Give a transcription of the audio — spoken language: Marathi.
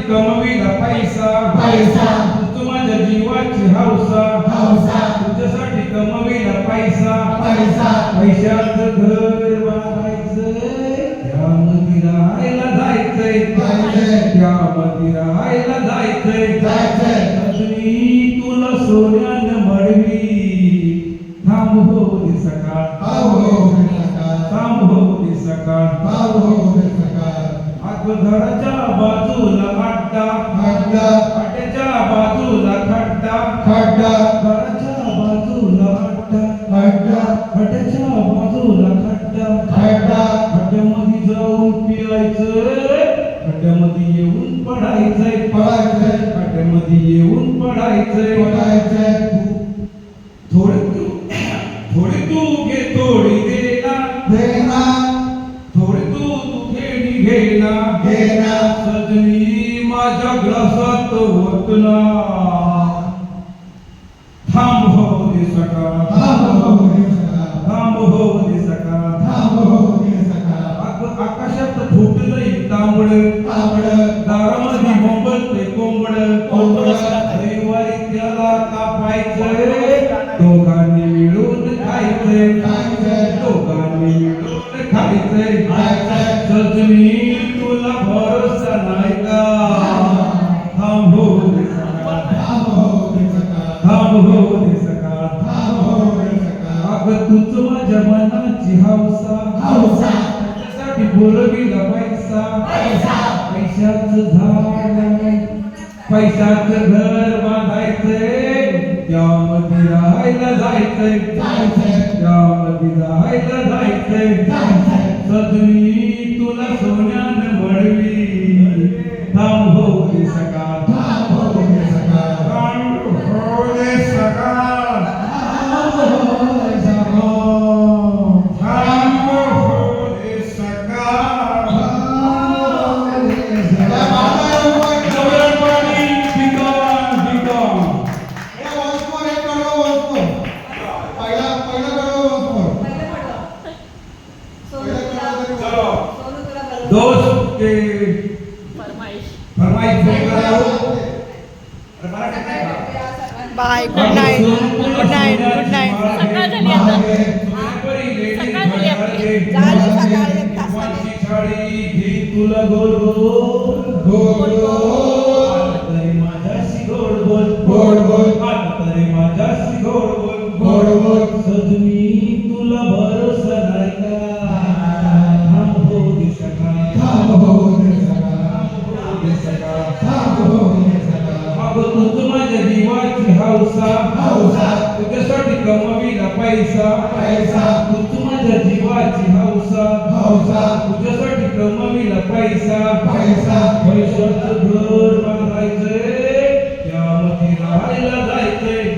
कमविला पैसा पैसा तू माझ्या जीवाची हौसा हौसा तुझ्यासाठी कमविला पैसा पैसा पैशाचं घर बांधायचंय त्यामध्ये राहायला जायचंय त्यामध्ये राहायला जायचंय सजनी तुला सोन्यानं मडवी थांब हो दे सकाळ थांब हो दे सकाळ घराच्या बाजूला अड्डा अड्ड्याच्या बाजूला खड्डा घराच्या बाजूला अड्डा अड्ड्याच्या बाजूला खड्डा खड्ड्यामध्ये जाऊन पियायचं खड्ड्यामध्ये येऊन पडायचंय खड्ड्यामध्ये येऊन पडायचंय थोडे तू घे थोडी देना थोडे तू घेना सजनी माझ्या ग्लासात ओतना थांब हो दे सकाळ थांब हो दे सकाळ आकाशात फुटलंय तांबड दारामध्ये बोंबलतंय कोंबड रविवारी त्याला कापायचंय दोघांनी मिळून खायचंय दोघांनी मिळून खायचंय सजनी तुला भरोसा नाही का थांब हो दे सकाळ थांब हो दे सकाळ अगं तूच माझ्या मनाची हौसा त्यासाठी बोलविला पैसा पैशाचं झाड पैशाचं घर बांधायचंय त्यामध्ये राहायला जायचंय त्यामध्ये राहायला जायचंय सजनी तुला सोन्यानं मडवी थांब हो दे सकाळ थांब हो दे सकाळ दोस्त के फरमाइश bye good night good night good night सकाळ झाली आता सकाळ झाली आपली झाली सकाळी एक तासाने तुला गोल गोल तरी माझ्याशी गोड बोल तरी माझ्याशी गोड बोल सजनी तुला भरोसा नाही का थांब हो दे सकाळ अगं तूच माझ्या जीवाची हौसा तुझ्यासाठी कमविला पैसा तूच माझ्या जीवाची हौसा तुझ्यासाठी कमविला पैसा पैशाचं घर बांधायचंय त्यामध्ये राहायला जायचंय